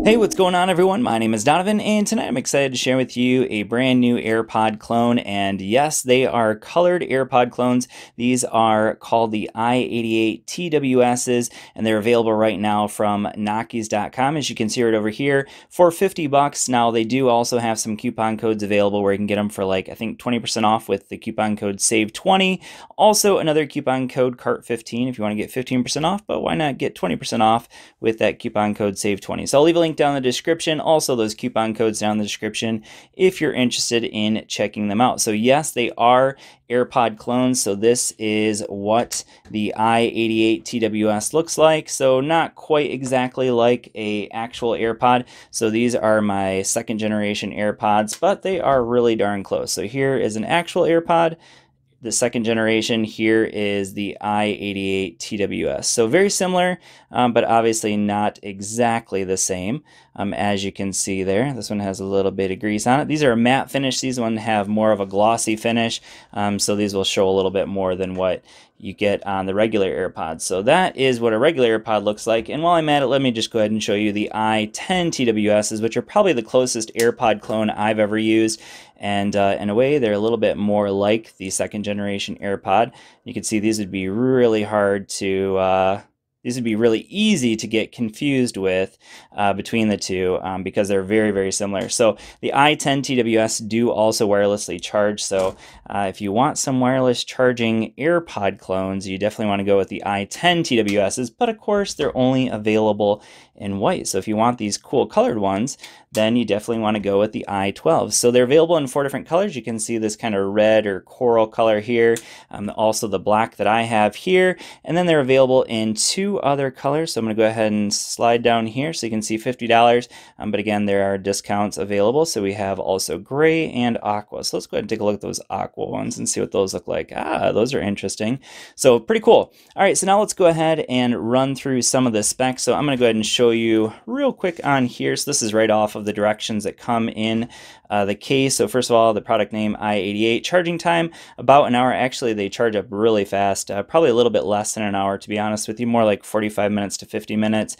Hey, what's going on, everyone? My name is Donovan, and tonight I'm excited to share with you a brand new AirPod clone. And yes, they are colored AirPod clones. These are called the i88 TWSs, and they're available right now from Nokkies.com, as you can see right over here, for $50. Now, they do also have some coupon codes available where you can get them for, like, I think 20% off with the coupon code SAVE20. Also, another coupon code CART15 if you want to get 15% off, but why not get 20% off with that coupon code SAVE20? So I'll leave a link down in the description, also those coupon codes down in the description if you're interested in checking them out. So yes, they are AirPod clones. So this is what the i88 TWS looks like. So not quite exactly like a actual AirPod. So these are my second generation AirPods, but they are really darn close. So here is an actual AirPod. The second generation here is the i88 TWS. So very similar, but obviously not exactly the same. As you can see there, this one has a little bit of grease on it. These are a matte finish. These ones have more of a glossy finish. So these will show a little bit more than what you get on the regular AirPods. So that is what a regular AirPod looks like. And while I'm at it, let me just go ahead and show you the i10 TWSs, which are probably the closest AirPod clone I've ever used. And in a way, they're a little bit more like the second generation AirPod. You can see these would be really hard to, these would be really easy to get confused with between the two because they're very, very similar. So the i10 TWS do also wirelessly charge. So if you want some wireless charging AirPod clones, you definitely want to go with the i10 TWSs. But of course, they're only available in white. So if you want these cool colored ones, then you definitely want to go with the i12. So they're available in 4 different colors. You can see this kind of red or coral color here, also the black that I have here, and then they're available in 2 other colors. So I'm going to go ahead and slide down here so you can see $50, but again, there are discounts available. So we have also gray and aqua. So let's go ahead and take a look at those aqua ones and see what those look like. Those are interesting. So pretty cool. All right, so now let's go ahead and run through some of the specs. So I'm going to go ahead and show you real quick on here. So this is right off of the directions that come in the case. So first of all, the product name i88, charging time about an hour. Actually, they charge up really fast, probably a little bit less than an hour, to be honest with you, more like 45 minutes to 50 minutes.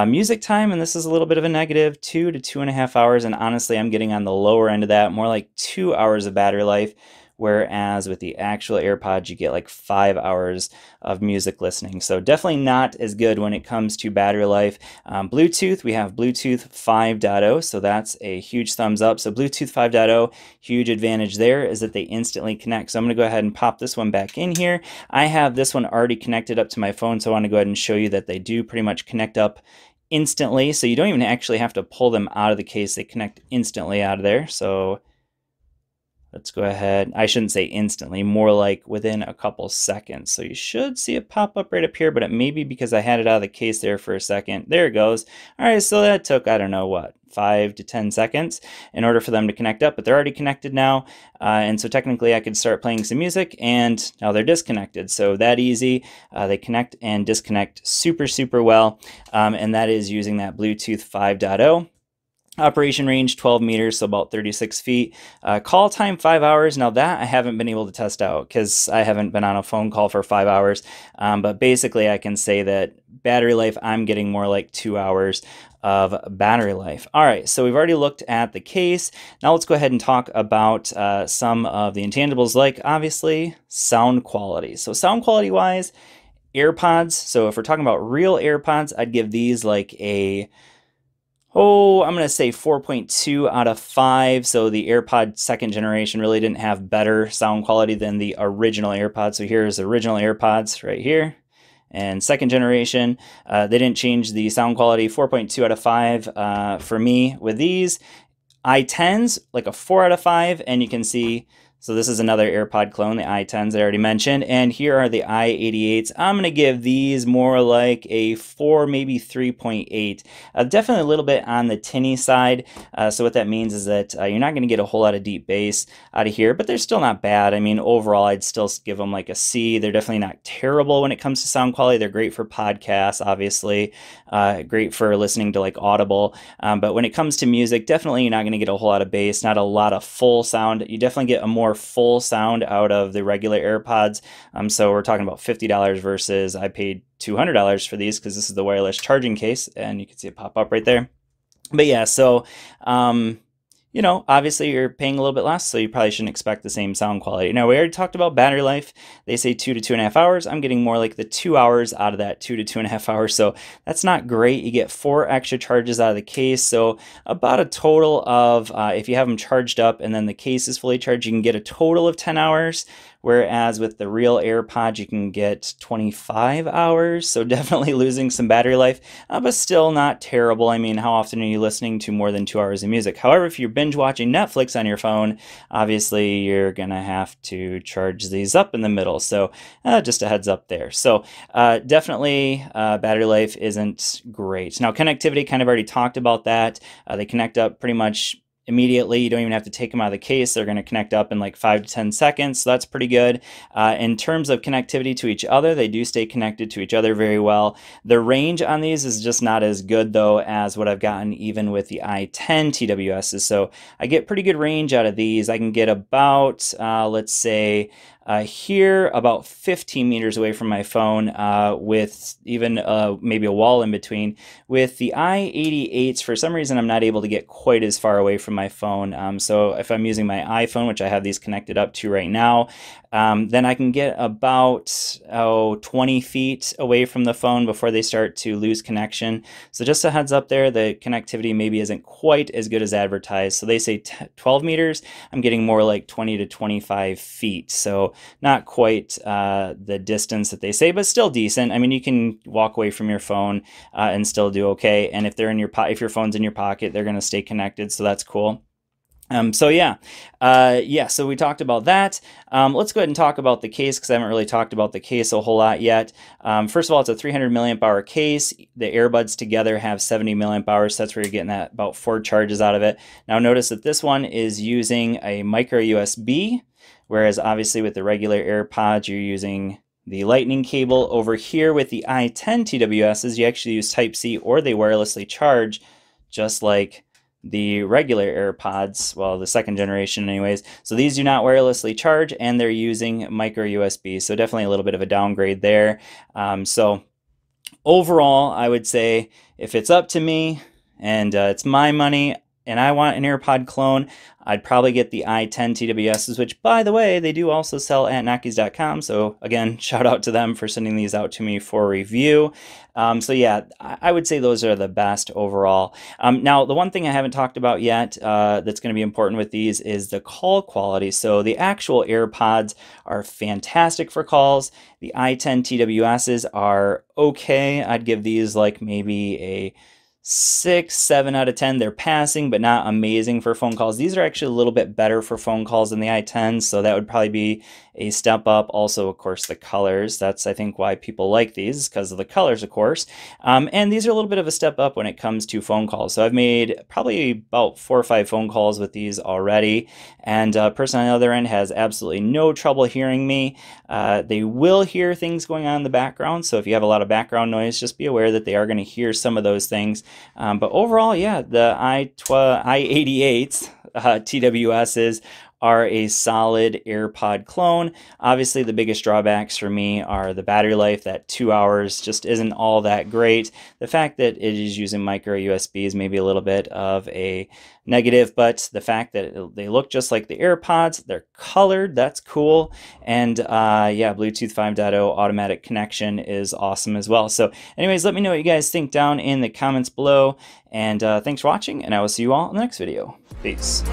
Music time, and this is a little bit of a negative, 2 to 2.5 hours, and honestly, I'm getting on the lower end of that, more like 2 hours of battery life. Whereas with the actual AirPods, you get like 5 hours of music listening. So definitely not as good when it comes to battery life. Bluetooth, we have Bluetooth 5.0, so that's a huge thumbs up. So Bluetooth 5.0, huge advantage there is that they instantly connect. So I'm going to go ahead and pop this one back in here. I have this one already connected up to my phone, so I want to go ahead and show you that they do pretty much connect up instantly. So you don't even actually have to pull them out of the case. They connect instantly out of there. So let's go ahead. I shouldn't say instantly, more like within a couple seconds. So you should see it pop up right up here, but it may be because I had it out of the case there for a second. There it goes. All right, so that took, I don't know what, 5 to 10 seconds in order for them to connect up, but they're already connected now. And so technically I could start playing some music and now they're disconnected. So that easy. They connect and disconnect super, super well. And that is using that Bluetooth 5.0. Operation range 12 meters, so about 36 feet. Call time 5 hours. Now that I haven't been able to test out because I haven't been on a phone call for 5 hours. But basically I can say that battery life, I'm getting more like 2 hours of battery life. All right, so we've already looked at the case. Now let's go ahead and talk about some of the intangibles, like obviously sound quality. So sound quality wise, AirPods. So if we're talking about real AirPods, I'd give these like a I'm going to say 4.2 out of 5. So the AirPod second generation really didn't have better sound quality than the original AirPods. So here's the original AirPods right here. And second generation, they didn't change the sound quality, 4.2 out of 5 for me with these. i10s, like a 4 out of 5. And you can see, so this is another AirPod clone, the i10s I already mentioned, and here are the i88s. I'm going to give these more like a 4, maybe 3.8. Definitely a little bit on the tinny side, so what that means is that you're not going to get a whole lot of deep bass out of here, but they're still not bad. I mean, overall, I'd still give them like a C. They're definitely not terrible when it comes to sound quality. They're great for podcasts, obviously, great for listening to like Audible, but when it comes to music, definitely you're not going to get a whole lot of bass, not a lot of full sound. You definitely get a more full sound out of the regular AirPods. So we're talking about $50 versus I paid $200 for these because this is the wireless charging case, and you can see it pop up right there. But yeah, so you know, obviously you're paying a little bit less, so you probably shouldn't expect the same sound quality. Now, we already talked about battery life. They say 2 to 2.5 hours. I'm getting more like the 2 hours out of that 2 to 2.5 hours, so that's not great. You get 4 extra charges out of the case, so about a total of, if you have them charged up and then the case is fully charged, you can get a total of 10 hours. Whereas with the real AirPods, you can get 25 hours, so definitely losing some battery life, but still not terrible. I mean, how often are you listening to more than 2 hours of music? However, if you're binge watching Netflix on your phone, obviously you're gonna have to charge these up in the middle. So just a heads up there. So definitely battery life isn't great. Now, connectivity, kind of already talked about that. They connect up pretty much immediately. You don't even have to take them out of the case. They're going to connect up in like 5 to 10 seconds, so that's pretty good. In terms of connectivity to each other, they do stay connected to each other very well. The range on these is just not as good though as what I've gotten even with the i10 TWSs, so I get pretty good range out of these. I can get about, let's say, here about 15 meters away from my phone, with even maybe a wall in between. With the i88s, for some reason I'm not able to get quite as far away from my phone. So if I'm using my iPhone, which I have these connected up to right now, then I can get about 20 feet away from the phone before they start to lose connection. So just a heads up there, the connectivity maybe isn't quite as good as advertised. So they say 12 meters, I'm getting more like 20 to 25 feet. So not quite the distance that they say, but still decent. I mean, you can walk away from your phone and still do okay. And if they're in your if your phone's in your pocket, they're going to stay connected. So that's cool. So yeah, so we talked about that. Let's go ahead and talk about the case, because I haven't really talked about the case a whole lot yet. First of all, it's a 300 milliamp hour case. The earbuds together have 70 milliamp hours, so that's where you're getting that about 4 charges out of it. Now notice that this one is using a micro USB, whereas obviously with the regular AirPods, you're using the lightning cable. Over here with the i10 TWSs, you actually use Type-C, or they wirelessly charge, just like the regular AirPods, well, the second generation anyways. So these do not wirelessly charge, and they're using micro USB. So definitely a little bit of a downgrade there. So overall, I would say if it's up to me and it's my money and I want an AirPod clone, I'd probably get the i10 TWSs, which, by the way, they do also sell at Nokkies.com. So again, shout out to them for sending these out to me for review. So yeah, I would say those are the best overall. Now, the one thing I haven't talked about yet that's going to be important with these is the call quality. So the actual AirPods are fantastic for calls. The i10 TWSs are okay. I'd give these like maybe a 6, 7 out of 10. They're passing, but not amazing for phone calls. These are actually a little bit better for phone calls than the i10s, so that would probably be a step up. Also, of course, the colors. That's, I think, why people like these, because of the colors, of course. And these are a little bit of a step up when it comes to phone calls. So I've made probably about 4 or 5 phone calls with these already, and a person on the other end has absolutely no trouble hearing me. They will hear things going on in the background, so if you have a lot of background noise, just be aware that they are going to hear some of those things. But overall, yeah, the i88s, TWSs, are a solid AirPod clone. Obviously, the biggest drawbacks for me are the battery life. That 2 hours just isn't all that great. The fact that it is using micro USB is maybe a little bit of a negative, but the fact that they look just like the AirPods, they're colored, that's cool. And yeah, Bluetooth 5.0 automatic connection is awesome as well. So anyways, let me know what you guys think down in the comments below. And thanks for watching, and I will see you all in the next video. Peace.